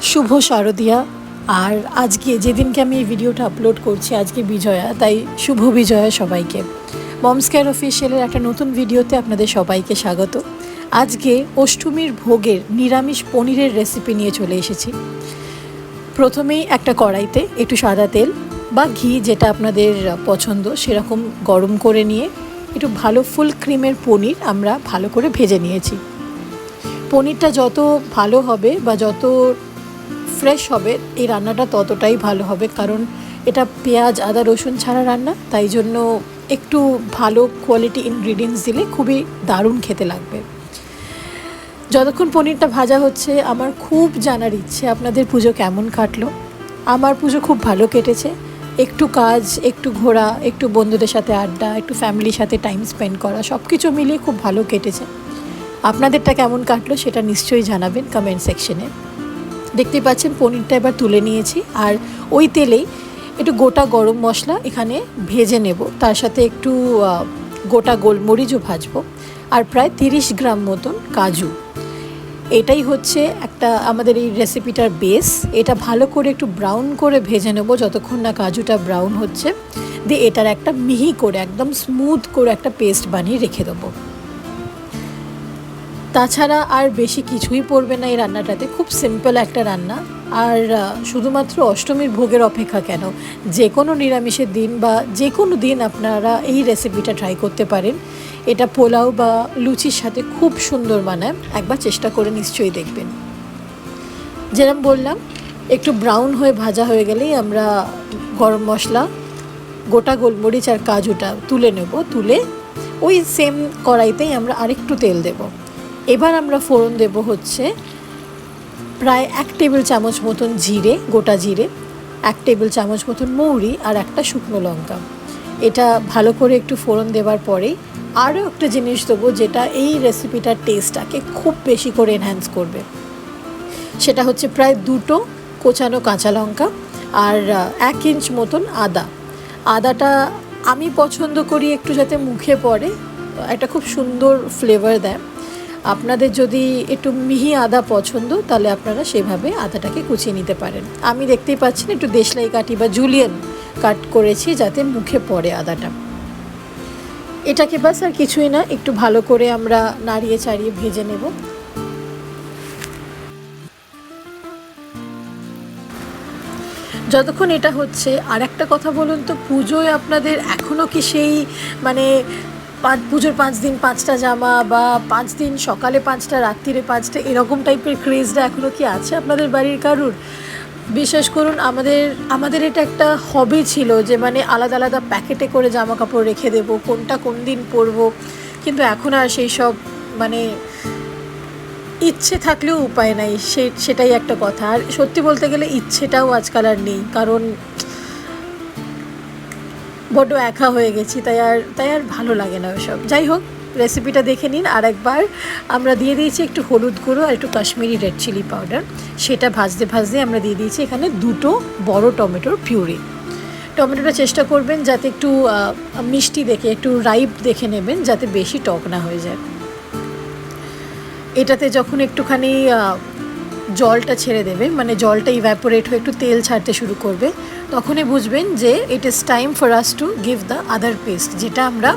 শুভ শারদিয়া। আর আজকে যেদিনকে আমি এই ভিডিওটা আপলোড করছি আজকে বিজয়া, তাই শুভ বিজয়া সবাইকে। মমস কেয়ার অফিসিয়ালের একটা নতুন ভিডিওতে আপনাদের সবাইকে স্বাগত। আজকে অষ্টমীর ভোগের নিরামিষ পনিরের রেসিপি নিয়ে চলে এসেছি। প্রথমেই একটা কড়াইতে একটু সাদা তেল বা ঘি, যেটা আপনাদের পছন্দ সেরকম গরম করে নিয়ে একটু ভালো ফুল ক্রিমের পনির আমরা ভালো করে ভেজে নিয়েছি। পনিরটা যত ভালো হবে বা যত ফ্রেশ হবে এই রান্নাটা ততটাই ভালো হবে, কারণ এটা পেঁয়াজ আদা রসুন ছাড়া রান্না, তাই জন্য একটু ভালো কোয়ালিটি ইনগ্রিডিয়েন্টস দিলে খুবই দারুণ খেতে লাগবে। যতক্ষণ পনিরটা ভাজা হচ্ছে আমার খুব জানার ইচ্ছে আপনাদের পুজো কেমন কাটলো। আমার পুজো খুব ভালো কেটেছে। একটু কাজ, একটু ঘোরা, একটু বন্ধুদের সাথে আড্ডা, একটু ফ্যামিলির সাথে টাইম স্পেন্ড করা, সব কিছু মিলিয়ে খুব ভালো কেটেছে। আপনাদেরটা কেমন কাটলো সেটা নিশ্চয়ই জানাবেন কমেন্ট সেকশনে। দেখতেই পাচ্ছেন পনিরটা এবার তুলে নিয়েছি, আর ওই তেলেই একটু গোটা গরম মশলা এখানে ভেজে নেব, তার সাথে একটু গোটা গোলমরিচও ভাজবো, আর প্রায় 30 গ্রাম মতন কাজু। এটাই হচ্ছে একটা আমাদের এই রেসিপিটার বেস। এটা ভালো করে একটু ব্রাউন করে ভেজে নেব যতক্ষণ না কাজুটা ব্রাউন হচ্ছে, দিয়ে এটার একটা মিহি করে একদম স্মুথ করে একটা পেস্ট বানিয়ে রেখে দেবো। তাছাড়া আর বেশি কিছুই পড়বে না এই রান্নাটাতে, খুব সিম্পল একটা রান্না। আর শুধুমাত্র অষ্টমীর ভোগের অপেক্ষা কেন, যে কোনো নিরামিষের দিন বা যে কোনো দিন আপনারা এই রেসিপিটা ট্রাই করতে পারেন। এটা পোলাও বা লুচির সাথে খুব সুন্দর মানায়, একবার চেষ্টা করে নিশ্চয়ই দেখবেন। যেরকম বললাম, একটু ব্রাউন হয়ে ভাজা হয়ে গেলেই আমরা গরম মশলা, গোটা গোলমরিচ আর কাজুটা তুলে নেব। তুলে ওই সেম কড়াইতেই আমরা আরেকটু তেল দেব। এবার আমরা ফোড়ন দেব হচ্ছে প্রায় 1 টেবিল চামচ মতন জিরে, গোটা জিরে, 1 টেবিল চামচ মতন মৌরি আর একটা শুকনো লঙ্কা। এটা ভালো করে একটু ফোড়ন দেওয়ার পরেই আরও একটা জিনিস দেবো, যেটা এই রেসিপিটার টেস্টটাকে খুব বেশি করে এনহ্যান্স করবে। সেটা হচ্ছে প্রায় 2টো কোচানো কাঁচা লঙ্কা আর 1 ইঞ্চ মতন আদা। আদাটা আমি পছন্দ করি একটু যাতে মুখে পড়ে, একটা খুব সুন্দর ফ্লেভার দেয়। আপনাদের যদি একটু মিহি আদা পছন্দ তাহলে আপনারা সেভাবে আদাটাকে কুচিয়ে নিতে পারেন। আমি দেখতেই পাচ্ছেন একটু দেশলাই কাটি বা জুলিয়ান কাট করেছি যাতে মুখে পড়ে আদাটা। এটাকে বাস আর কিছুই না, একটু ভালো করে আমরা নাড়িয়ে চাড়িয়ে ভেজে নেব। যতক্ষণ এটা হচ্ছে, আর একটা কথা বলুন তো, পুজোয় আপনাদের এখনও কি সেই মানে পুজোর 5 দিন 5টা জামা বা 5 দিন সকালে 5টা রাত্রিরে 5টা এরকম টাইপের ক্রেজটা এখনও কি আছে আপনাদের বাড়ির কারুর? বিশেষ করুন আমাদের এটা একটা হবি ছিল যে মানে আলাদা আলাদা প্যাকেটে করে জামা কাপড় রেখে দেবো, কোনটা কোন দিন পরবো। কিন্তু এখন আর সেই সব মানে ইচ্ছে থাকলেও উপায় নাই, সেটাই একটা কথা। আর সত্যি বলতে গেলে ইচ্ছেটাও আজকাল আর নেই, কারণ বড্ড একা হয়ে গেছি, তাই আর ভালো লাগে না ওসব। যাই হোক, রেসিপিটা দেখে নিন আর একবার। আমরা দিয়ে দিয়েছি একটু হলুদ গুঁড়ো আর একটু কাশ্মীরি রেড চিলি পাউডার। সেটা ভাজতে ভাজতে আমরা দিয়ে দিয়েছি এখানে 2টো বড় টমেটোর পিউরি। টমেটোটা চেষ্টা করবেন যাতে একটু মিষ্টি দেখে, একটু রাইপ দেখে নেবেন, যাতে বেশি টক না হয়ে যায়। এটাতে যখন একটুখানি জলটা ছেড়ে দেবে, মানে জলটা ইভ্যাপোরেট হয়ে একটু তেল ছাড়তে শুরু করবে, তখনই বুঝবেন যে it is time for us to give the other paste, যেটা আমরা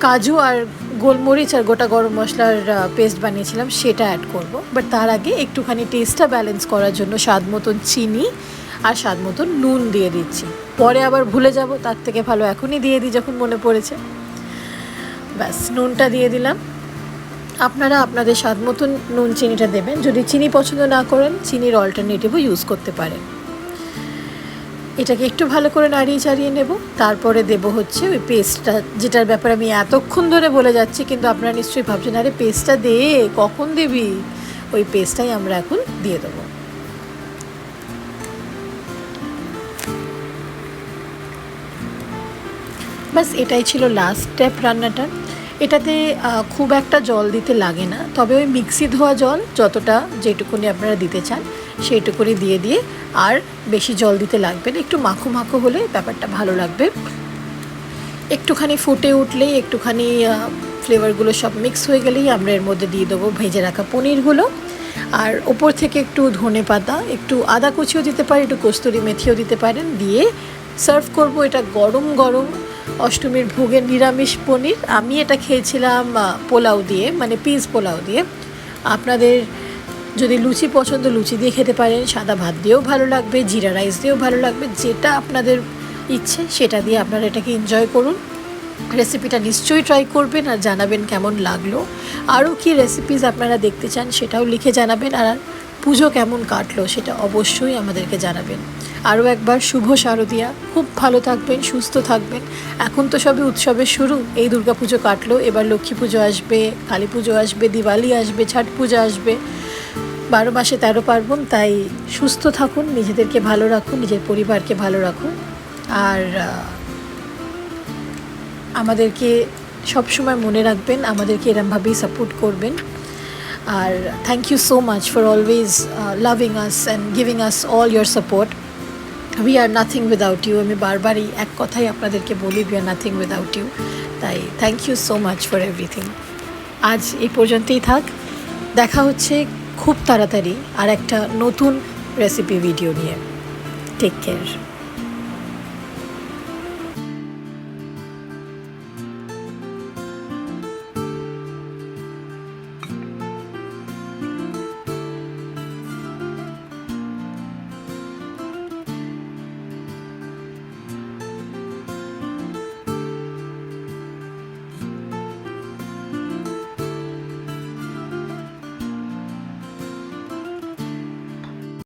কাজু আর গোলমরিচ আর গোটা গরম মশলার পেস্ট বানিয়েছিলাম সেটা অ্যাড করব। বাট তার আগে একটুখানি টেস্টটা ব্যালেন্স করার জন্য স্বাদ মতন চিনি আর স্বাদ মতন নুন দিয়ে দিচ্ছি। পরে আবার ভুলে যাব, তার থেকে ভালো এখনই দিয়ে দিই যখন মনে পড়েছে। ব্যাস, নুনটা দিয়ে দিলাম। আপনারা আপনাদের স্বাদ মতন নুন চিনিটা দেবেন। যদি চিনি পছন্দ না করেন, চিনির অল্টারনেটিভও ইউজ করতে পারেন। এটাকে একটু ভালো করে নাড়িয়ে চাড়িয়ে নেব। তারপরে দেব হচ্ছে ওই পেস্টটা, যেটার ব্যাপারে আমি এতক্ষণ ধরে বলে যাচ্ছি, কিন্তু আপনারা নিশ্চয়ই ভাবছেন আরে পেস্টটা দে, কখন দিবি। ওই পেস্টটাই আমরা এখন দিয়ে দেবো। ব্যাস, এটাই ছিল লাস্ট স্টেপ রান্নাটার। এটাতে খুব একটা জল দিতে লাগে না, তবে ওই মিক্সি ধোয়া জল যতটা, যেটুকুনি আপনারা দিতে চান সেইটুকুনি দিয়ে আর বেশি জল দিতে লাগবে না। একটু মাখো মাখো হলে ব্যাপারটা ভালো লাগবে। একটুখানি ফুটে উঠলেই, একটুখানি ফ্লেভারগুলো সব মিক্স হয়ে গেলেই আমরা এর মধ্যে দিয়ে দেবো ভেজে রাখা পনিরগুলো। আর ওপর থেকে একটু ধনে পাতা, একটু আদা কুচিও দিতে পারেন, একটু কস্তুরি মেথিও দিতে পারেন, দিয়ে সার্ভ করব এটা গরম গরম অষ্টমীর ভোগের নিরামিষ পনির। আমি এটা খেয়েছিলাম পোলাও দিয়ে, মানে পিস পোলাও দিয়ে। আপনাদের যদি লুচি পছন্দ লুচি দিয়ে খেতে পারেন, সাদা ভাত দিয়েও ভালো লাগবে, জিরা রাইস দিয়েও ভালো লাগবে, যেটা আপনাদের ইচ্ছে সেটা দিয়ে আপনারা এটাকে এনজয় করুন। রেসিপিটা নিশ্চয়ই ট্রাই করবেন আর জানাবেন কেমন লাগলো। আরও কি রেসিপিস আপনারা দেখতে চান সেটাও লিখে জানাবেন, আর পুজো কেমন কাটলো সেটা অবশ্যই আমাদেরকে জানাবেন। আরও একবার শুভ শারদিয়া, খুব ভালো থাকবেন, সুস্থ থাকবেন। এখন তো সবে উৎসবের শুরু, এই দুর্গাপুজো কাটলো, এবার লক্ষ্মী পুজো আসবে, কালী পুজো আসবে, দিওয়ালি আসবে, ছট পুজো আসবে, 12 মাসে 13 পার্বণ। তাই সুস্থ থাকুন, নিজেদেরকে ভালো রাখুন, নিজের পরিবারকে ভালো রাখুন, আর আমাদেরকে সবসময় মনে রাখবেন, আমাদেরকে এরমভাবেই সাপোর্ট করবেন। আর thank you so much for always loving us and giving us all your support. We are nothing without you. আমি বারবারই এক কথাই আপনাদেরকে বলি, we are nothing without you. তাই thank you so much for everything. আজ এই পর্যন্তই থাক, দেখা হচ্ছে খুব তাড়াতাড়ি আর একটা নতুন রেসিপি ভিডিও নিয়ে। Take care.